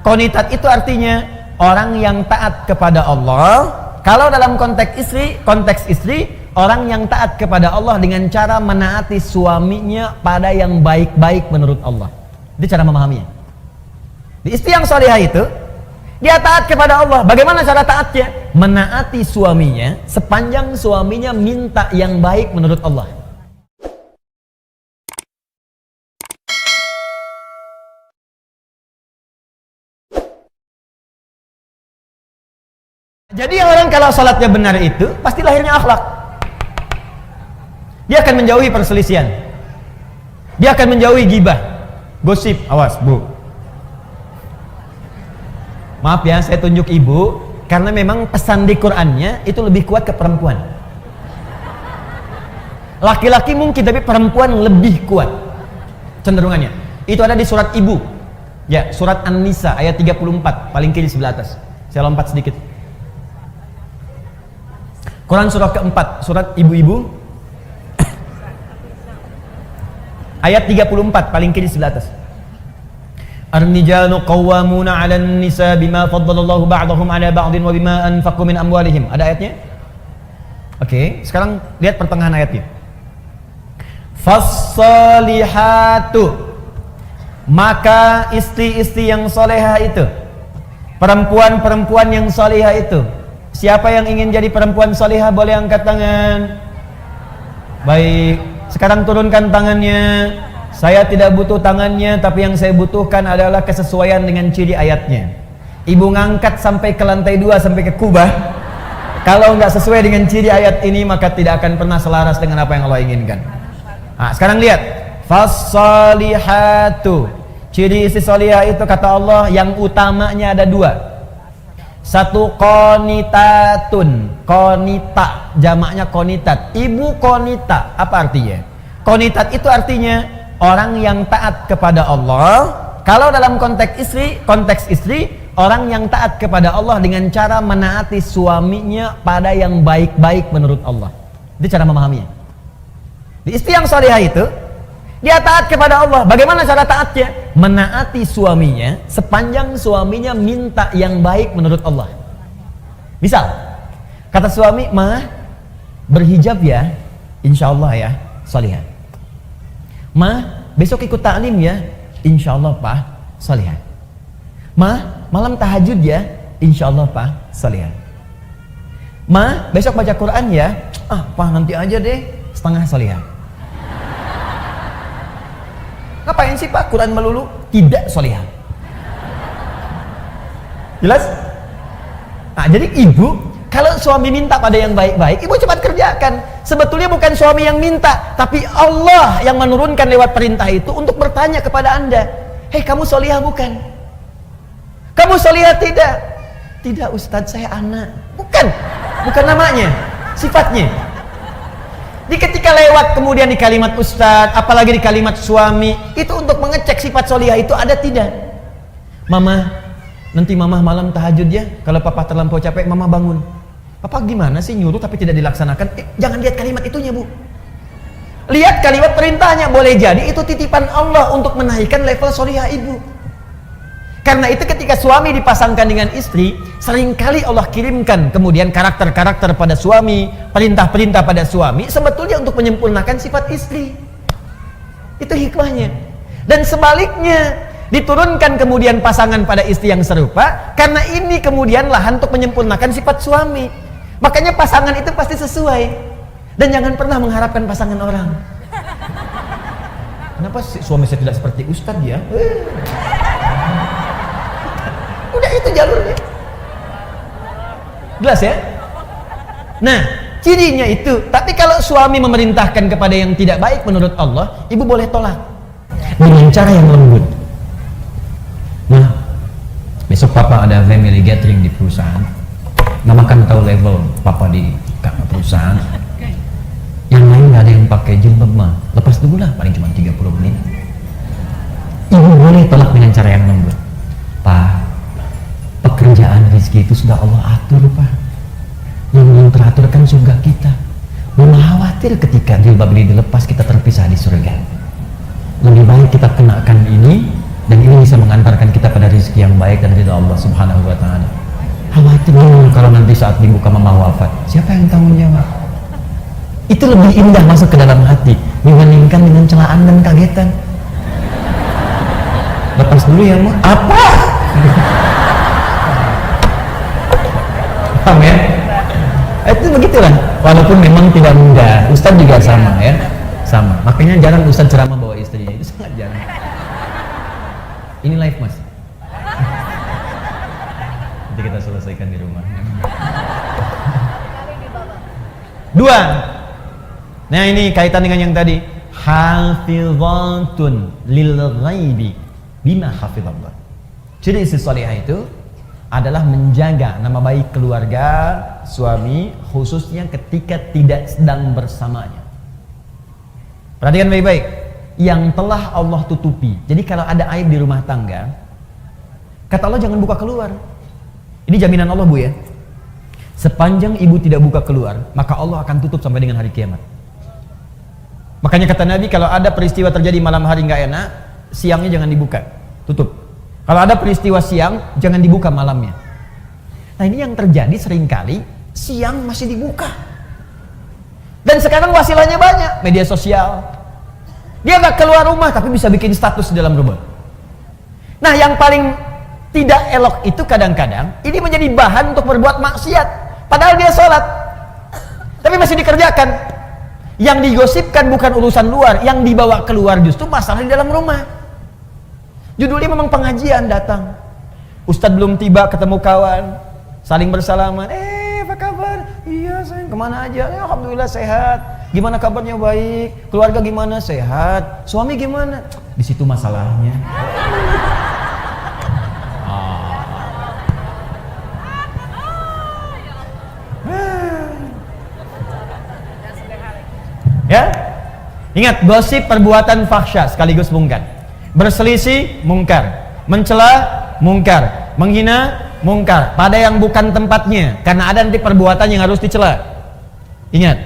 Qanitat itu artinya orang yang taat kepada Allah. Kalau dalam konteks istri, orang yang taat kepada Allah dengan cara menaati suaminya pada yang baik-baik menurut Allah. Itu cara memahaminya. Di istri yang salihah itu, dia taat kepada Allah. Bagaimana cara taatnya? Menaati suaminya sepanjang suaminya minta yang baik menurut Allah. Jadi orang kalau salatnya benar itu pasti lahirnya akhlak. Dia akan menjauhi perselisihan. Dia akan menjauhi gibah, gosip. Awas, Bu. Maaf ya, saya tunjuk ibu karena memang pesan di Qur'annya itu lebih kuat ke perempuan. Laki-laki mungkin, tapi perempuan lebih kuat cenderungannya. Itu ada di surat ibu. Ya, surat An-Nisa ayat 34, paling kiri sebelah atas. Saya lompat sedikit. Quran surah keempat, surat ibu-ibu ayat 34, paling kiri sebelah atas. Ar-rijalu qawwamuna 'alan nisa bima faddalallahu ba'dahum 'ala ba'din wa bima anfaqu min amwalihim. Ada ayatnya? Oke, sekarang lihat pertengahan ayatnya. Fas-salihatu, maka istri-istri yang salehah itu, perempuan-perempuan yang salehah itu. Siapa yang ingin jadi perempuan salihah boleh angkat tangan. Baik, sekarang turunkan tangannya. Saya tidak butuh tangannya, tapi yang saya butuhkan adalah kesesuaian dengan ciri ayatnya. Ibu ngangkat sampai ke lantai 2, sampai ke kubah. Kalau nggak sesuai dengan ciri ayat ini, maka tidak akan pernah selaras dengan apa yang Allah inginkan. Nah, sekarang lihat. Fas-salihatu, ciri istri salihah itu kata Allah yang utamanya ada 2. Satu, qanitatun. Qanita, jamaknya qanitat. Ibu qanita, apa artinya? Qanitat itu artinya orang yang taat kepada Allah. Kalau dalam konteks istri, orang yang taat kepada Allah dengan cara menaati suaminya pada yang baik-baik menurut Allah. Itu cara memahaminya. Di istri yang salihah itu, dia taat kepada Allah. Bagaimana cara taatnya? Menaati suaminya sepanjang suaminya minta yang baik menurut Allah. Misal, kata suami, "Ma, berhijab ya, insya Allah ya, salihah. Ma, besok ikut ta'lim ya, insya Allah Pak, salihah. Ma, malam tahajud ya, insya Allah Pak, salihah. Ma, besok baca Quran ya, Pak nanti aja deh, setengah salihah." Ngapain sih Pak Quran melulu? Tidak salihah. Jelas? Nah, jadi ibu, kalau suami minta pada yang baik-baik, ibu cepat kerjakan. Sebetulnya bukan suami yang minta, tapi Allah yang menurunkan lewat perintah itu untuk bertanya kepada Anda, "Hei, kamu salihah bukan? Kamu salihah tidak?" "Tidak Ustadz, saya anak." Bukan namanya, sifatnya. Di ketika lewat kemudian di kalimat ustadz, apalagi di kalimat suami, itu untuk mengecek sifat solihah itu ada tidak. "Mama, nanti mama malam tahajud ya, kalau papa terlampau capek mama bangun." Papa gimana sih nyuruh tapi tidak dilaksanakan? Jangan lihat kalimat itunya Bu, lihat kalimat perintahnya. Boleh jadi itu titipan Allah untuk menaikkan level solihah ibu. Karena itu ketika suami dipasangkan dengan istri, seringkali Allah kirimkan kemudian karakter-karakter pada suami, perintah-perintah pada suami, sebetulnya untuk menyempurnakan sifat istri. Itu hikmahnya. Dan sebaliknya, diturunkan kemudian pasangan pada istri yang serupa, karena ini kemudian lahan untuk menyempurnakan sifat suami. Makanya pasangan itu pasti sesuai. Dan jangan pernah mengharapkan pasangan orang. Kenapa suami saya tidak seperti ustadz ya? Udah itu jalurnya. Jelas ya? Nah, cirinya itu. Tapi kalau suami memerintahkan kepada yang tidak baik menurut Allah, ibu boleh tolak dengan cara yang lembut. Nah, besok papa ada family gathering di perusahaan. Mama kan tahu level papa di perusahaan. Yang lain nggak ada yang pakai jilbab mah. Lepas dulu lah, paling cuma 30 menit. Ibu boleh tolak dengan cara yang lembut. Pak, pekerjaan rezeki itu sudah Allah atur Pak. Yang teratur kan surga kita. Mama khawatir ketika jilbab ini dilepas kita terpisah di surga. Lebih baik kita kenakan ini, dan ini bisa mengantarkan kita pada rezeki yang baik dan ridha Allah Subhanahu wa taala. Khawatir kalau nanti saat dibuka mama wafat, siapa yang tanggung jawab? Itu lebih indah masuk ke dalam hati dibandingkan dengan celaan dan kagetan. Lepas dulu ya, Ma. Apa? Paham ya? Itu begitulah. Walaupun memang tidak mudah. Ustaz juga sama ya. Sama. Makanya jarang Ustaz ceramah bawa istrinya. Itu sangat jarang. Ini live, Mas. Nanti kita selesaikan di rumah. Dua. Nah, ini kaitan dengan yang tadi. Hafizatun lil ghaibi bima hafizallah. Jadi istri salihah itu adalah menjaga nama baik keluarga, suami, khususnya ketika tidak sedang bersamanya. Perhatikan baik-baik, yang telah Allah tutupi. Jadi kalau ada aib di rumah tangga, kata Allah jangan buka keluar. Ini jaminan Allah, Bu ya. Sepanjang ibu tidak buka keluar, maka Allah akan tutup sampai dengan hari kiamat. Makanya kata Nabi, kalau ada peristiwa terjadi malam hari nggak enak, siangnya jangan dibuka, tutup. Kalau ada peristiwa siang, jangan dibuka malamnya. Nah, ini yang terjadi seringkali, siang masih dibuka. Dan sekarang wasilahnya banyak, media sosial. Dia nggak keluar rumah, tapi bisa bikin status di dalam rumah. Nah, yang paling tidak elok itu kadang-kadang, ini menjadi bahan untuk berbuat maksiat. Padahal dia sholat, tapi masih dikerjakan. Yang digosipkan bukan urusan luar, yang dibawa keluar justru masalah di dalam rumah. Judulnya memang pengajian, datang Ustadz belum tiba, ketemu kawan, saling bersalaman, apa kabar? Iya sayang, kemana aja? Alhamdulillah sehat. Gimana kabarnya? Baik. Keluarga gimana? Sehat. Suami gimana? Di situ masalahnya. Ya, ingat, gosip perbuatan fahsya sekaligus mungkar. Berselisih mungkar, mencela mungkar, menghina mungkar pada yang bukan tempatnya, karena ada nanti perbuatan yang harus dicela. Ingat,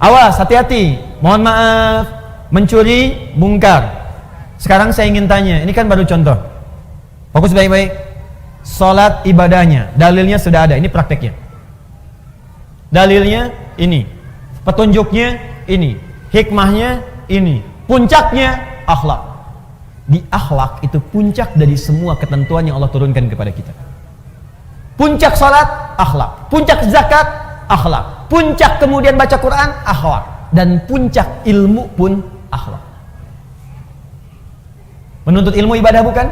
awas, hati-hati, mohon maaf, mencuri mungkar. Sekarang saya ingin tanya, ini kan baru contoh, fokus baik-baik. Sholat ibadahnya, dalilnya sudah ada, ini prakteknya. Dalilnya ini, petunjuknya ini, hikmahnya ini, puncaknya akhlak. Di akhlak itu puncak dari semua ketentuan yang Allah turunkan kepada kita. Puncak salat, akhlak. Puncak zakat, akhlak. Puncak kemudian baca Quran, akhlak. Dan puncak ilmu pun akhlak. Menuntut ilmu ibadah bukan?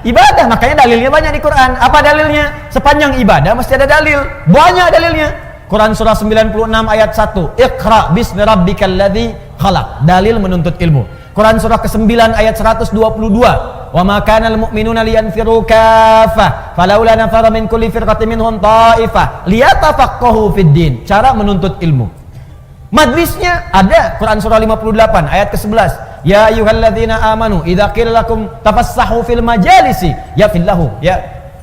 Ibadah, makanya dalilnya banyak di Quran. Apa dalilnya? Sepanjang ibadah mesti ada dalil. Banyak dalilnya. Quran surah 96 ayat 1, Iqra bismi rabbikal ladzi khalaq. Dalil menuntut ilmu. Quran surah ke-9 ayat 122, wa ma kana al-mu'minuna liyanfiru kaffah falaula nafara min kulli firqatin minhum ta'ifah liyatafaqahu fid din. Cara menuntut ilmu. Majlisnya ada, Quran surah 58 ayat ke-11, ya ayyuhalladzina amanu idza qila lakum tafassahu fil majalisi yafillahu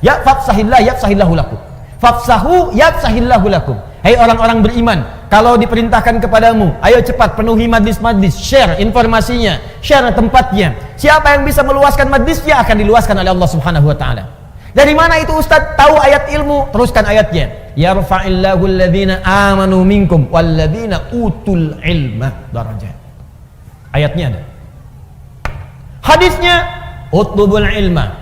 fafsahillah yafsahillahu lakum. Fafsahu yafsahillahu lakum. Hai orang-orang beriman, kalau diperintahkan kepadamu, ayo cepat penuhi majlis-majlis, share informasinya, share tempatnya. Siapa yang bisa meluaskan majlisnya akan diluaskan oleh Allah Subhanahu wa taala. Dari mana itu Ustaz tahu ayat ilmu? Teruskan ayatnya. Yarfa'illahu alladhina amanu minkum walladhina utul ilma darajat. Ayatnya ada. Hadisnya utlubul ilma.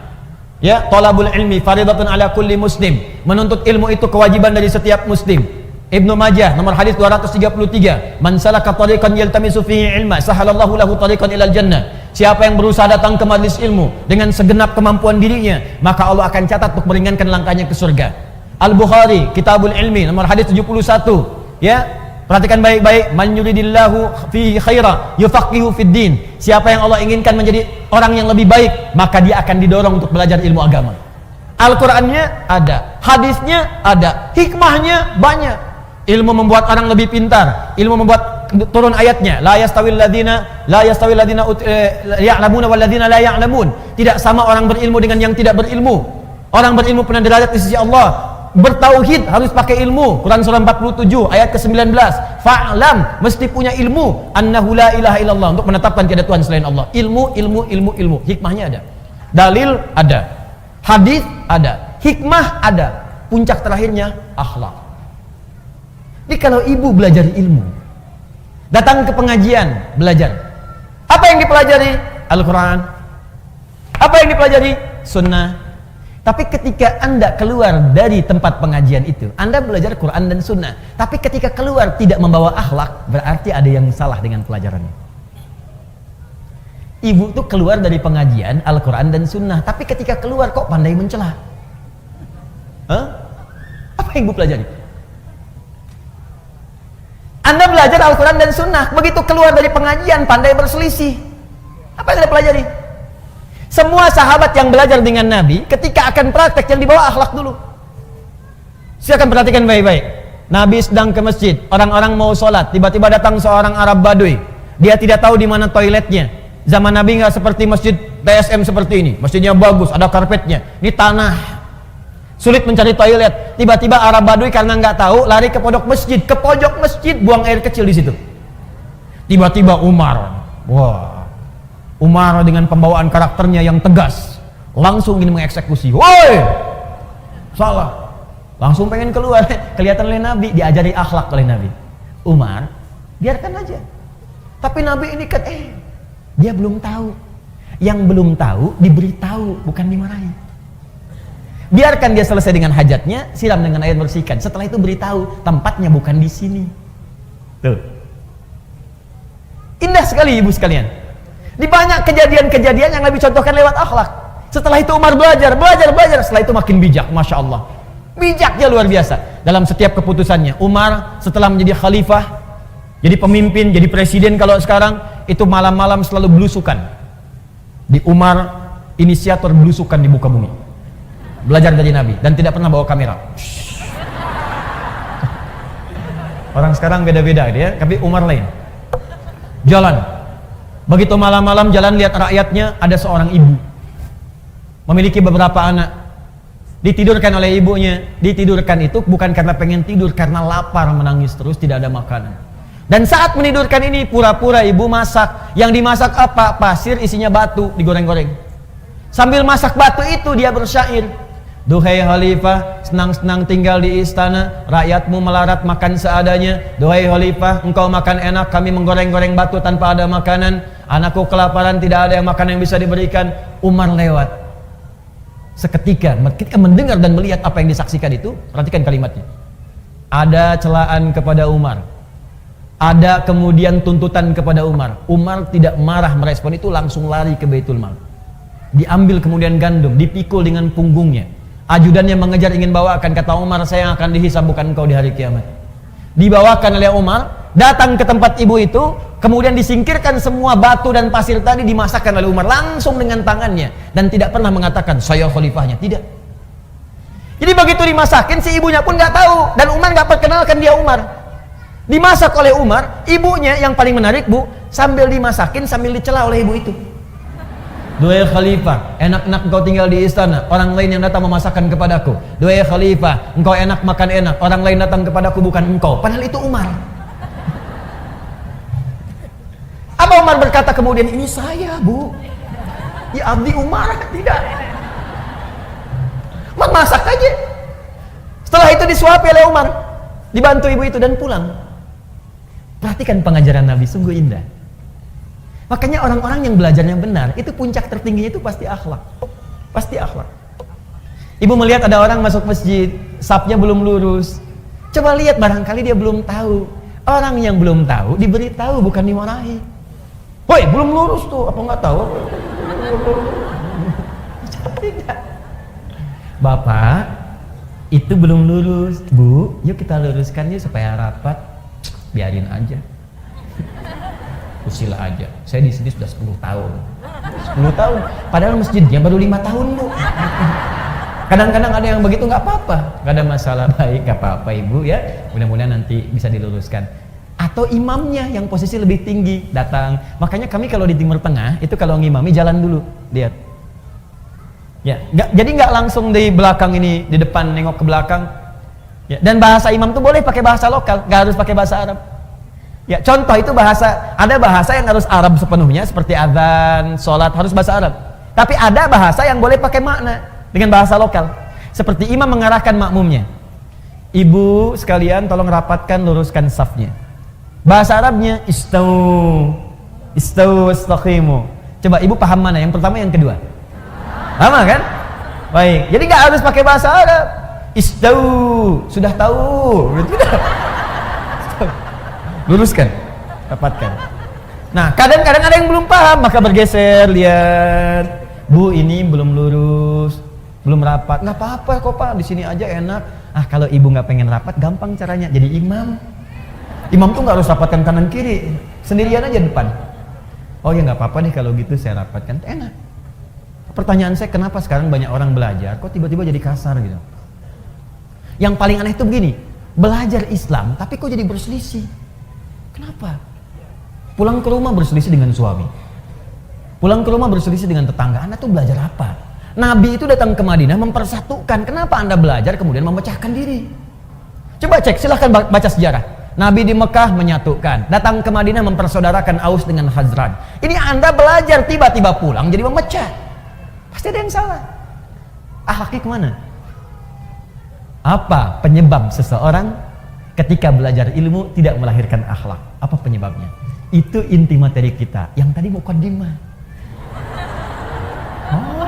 Ya, talabul ilmi faridatun ala kulli muslim. Menuntut ilmu itu kewajiban dari setiap muslim. Ibnu Majah nomor hadis 233, man salaka tariqan yaltamisu fihi ilma sahalallahu lahu tariqan ilal jannah. Siapa yang berusaha datang ke majelis ilmu dengan segenap kemampuan dirinya, maka Allah akan catat untuk meringankan langkahnya ke surga. Al-Bukhari Kitabul Ilmi nomor hadis 71, ya. Perhatikan baik-baik, man yuridillahu fihi khaira yufaqihu fid din. Siapa yang Allah inginkan menjadi orang yang lebih baik, maka dia akan didorong untuk belajar ilmu agama. Al-Qur'annya ada, hadisnya ada, hikmahnya banyak. Ilmu membuat orang lebih pintar, ilmu membuat turun ayatnya, la yastawil ladzina ya'lamuna wal ladzina la ya'lamun. Tidak sama orang berilmu dengan yang tidak berilmu. Orang berilmu punya derajat di sisi Allah, bertauhid harus pakai ilmu. Quran surah 47 ayat ke-19. Fa'lam, mesti punya ilmu. Annahu la ilaha illallah, untuk menetapkan tiada Tuhan selain Allah. Ilmu. Hikmahnya ada. Dalil ada. Hadis ada. Hikmah ada. Puncak terakhirnya akhlak. Jadi kalau ibu belajar ilmu, datang ke pengajian, belajar. Apa yang dipelajari? Al-Quran. Apa yang dipelajari? Sunnah. Tapi ketika Anda keluar dari tempat pengajian itu, Anda belajar Quran dan Sunnah. Tapi ketika keluar tidak membawa akhlak, berarti ada yang salah dengan pelajarannya. Ibu tuh keluar dari pengajian Al-Quran dan Sunnah, tapi ketika keluar kok pandai mencela. Apa yang ibu pelajari? Anda belajar Al-Quran dan Sunnah, begitu keluar dari pengajian pandai berselisih. Apa yang Anda pelajari? Semua sahabat yang belajar dengan Nabi, ketika akan praktek yang dibawa akhlak dulu. Silakan perhatikan baik-baik. Nabi sedang ke masjid, orang-orang mau sholat, tiba-tiba datang seorang Arab Baduy. Dia tidak tahu di mana toiletnya. Zaman Nabi nggak seperti masjid TSM seperti ini. Masjidnya bagus, ada karpetnya. Ini tanah, sulit mencari toilet. Tiba-tiba Arab Baduy karena nggak tahu, lari ke pojok masjid, buang air kecil di situ. Tiba-tiba Umar, Umar dengan pembawaan karakternya yang tegas langsung ingin mengeksekusi. Woi, salah. Langsung pengen keluar. Kelihatan oleh Nabi, diajari akhlak oleh Nabi. Umar, biarkan aja. Tapi Nabi ini kan dia belum tahu. Yang belum tahu diberitahu, bukan dimarahi. Biarkan dia selesai dengan hajatnya, siram dengan air bersihkan. Setelah itu beritahu, tempatnya bukan di sini. Tuh. Indah sekali ibu sekalian. Di banyak kejadian-kejadian yang Nabi contohkan lewat akhlak. Setelah itu Umar belajar. Setelah itu makin bijak, Masya Allah. Bijaknya luar biasa. Dalam setiap keputusannya. Umar setelah menjadi khalifah, jadi pemimpin, jadi presiden kalau sekarang, itu malam-malam selalu belusukan. Di Umar, inisiator belusukan di muka bumi. Belajar dari Nabi. Dan tidak pernah bawa kamera. Orang sekarang beda-beda dia, tapi Umar lain. Jalan. Begitu malam-malam jalan, lihat rakyatnya, ada seorang ibu memiliki beberapa anak, ditidurkan oleh ibunya. Ditidurkan itu bukan karena pengen tidur, karena lapar, menangis terus, tidak ada makanan. Dan saat menidurkan ini, pura-pura ibu masak. Yang dimasak apa? Pasir isinya batu, digoreng-goreng. Sambil masak batu itu dia bersyair. Duhai khalifah, senang-senang tinggal di istana, rakyatmu melarat makan seadanya. Duhai khalifah, engkau makan enak, kami menggoreng-goreng batu tanpa ada makanan. Anakku kelaparan, tidak ada yang makan yang bisa diberikan. Umar lewat. Seketika, ketika mendengar dan melihat apa yang disaksikan itu, perhatikan kalimatnya. Ada celaan kepada Umar. Ada kemudian tuntutan kepada Umar. Umar tidak marah merespon itu, langsung lari ke Baitul Mal. Diambil kemudian gandum, dipikul dengan punggungnya. Ajudannya mengejar ingin bawakan, kata Umar, saya yang akan dihisab bukan engkau di hari kiamat. Dibawakan oleh Umar, datang ke tempat ibu itu, kemudian disingkirkan semua batu dan pasir tadi, dimasakkan oleh Umar langsung dengan tangannya, dan tidak pernah mengatakan saya khalifahnya, tidak. Jadi begitu dimasakin, si ibunya pun nggak tahu, dan Umar nggak perkenalkan dia Umar. Dimasak oleh Umar, ibunya yang paling menarik bu, sambil dimasakin sambil dicela oleh ibu itu. Duhai khalifah, enak-enak engkau tinggal di istana, orang lain yang datang memasakkan kepadaku. Duhai khalifah, engkau enak makan enak, orang lain datang kepadaku bukan engkau. Padahal itu Umar. Apa Umar berkata kemudian, ini saya bu, ya abdi Umar? Tidak. Umar masak aja. Setelah itu disuapi oleh Umar, dibantu ibu itu dan pulang. Perhatikan pengajaran Nabi, sungguh indah. Makanya orang-orang yang belajarnya benar, itu puncak tertingginya itu pasti akhlak. Pasti akhlak. Ibu melihat ada orang masuk masjid, safnya belum lurus. Coba lihat, barangkali dia belum tahu. Orang yang belum tahu diberitahu, bukan dimarahi. Woi, belum lurus tuh, apa nggak tahu? Tidak. Bapak, itu belum lurus. Bu, yuk kita luruskan yuk supaya rapat. Biarin aja. Usil aja. Saya di sini sudah 10 tahun. 10 tahun. Padahal masjidnya baru 5 tahun, Bu. Kadang-kadang ada yang begitu, nggak apa-apa. Nggak ada masalah, baik, nggak apa-apa Ibu ya. Mudah-mudahan nanti bisa diluruskan. Atau imamnya yang posisi lebih tinggi datang. Makanya kami kalau di Timur Tengah itu kalau ngimami jalan dulu, lihat. Ya, jadi nggak langsung di belakang ini, di depan nengok ke belakang. Ya, dan bahasa imam tuh boleh pakai bahasa lokal, nggak harus pakai bahasa Arab. Ya, contoh itu ada bahasa yang harus Arab sepenuhnya seperti azan, sholat harus bahasa Arab. Tapi ada bahasa yang boleh pakai makna dengan bahasa lokal. Seperti imam mengarahkan makmumnya. Ibu sekalian tolong rapatkan, luruskan safnya. Bahasa Arabnya istau istaqimu. Coba ibu paham mana? Yang pertama, yang kedua? Sama kan? Baik. Jadi nggak harus pakai bahasa Arab. Istau, sudah tahu. Luruskan, rapatkan. Nah, kadang-kadang ada yang belum paham, maka bergeser, lihat, Bu ini belum lurus, belum rapat. Nggak apa-apa kok Pak, di sini aja enak. Ah, kalau ibu nggak pengen rapat, gampang caranya. Jadi imam. Imam tuh nggak harus rapatkan kanan kiri, sendirian aja depan. Oh ya nggak apa-apa nih kalau gitu saya rapatkan, enak. Pertanyaan saya, kenapa sekarang banyak orang belajar, kok tiba-tiba jadi kasar gitu? Yang paling aneh itu begini, belajar Islam, tapi kok jadi berselisih? Kenapa? Pulang ke rumah berselisih dengan suami, pulang ke rumah berselisih dengan tetangga. Anda tuh belajar apa? Nabi itu datang ke Madinah mempersatukan. Kenapa Anda belajar kemudian memecahkan diri? Coba cek, silahkan baca sejarah. Nabi di Mekah menyatukan, datang ke Madinah mempersaudarakan Aus dengan Khazraj. Ini Anda belajar, tiba-tiba pulang jadi memecah. Pasti ada yang salah. Akhlaknya kemana? Apa penyebab seseorang ketika belajar ilmu tidak melahirkan akhlak? Apa penyebabnya? Itu inti materi kita yang tadi mukaddimah. Oh,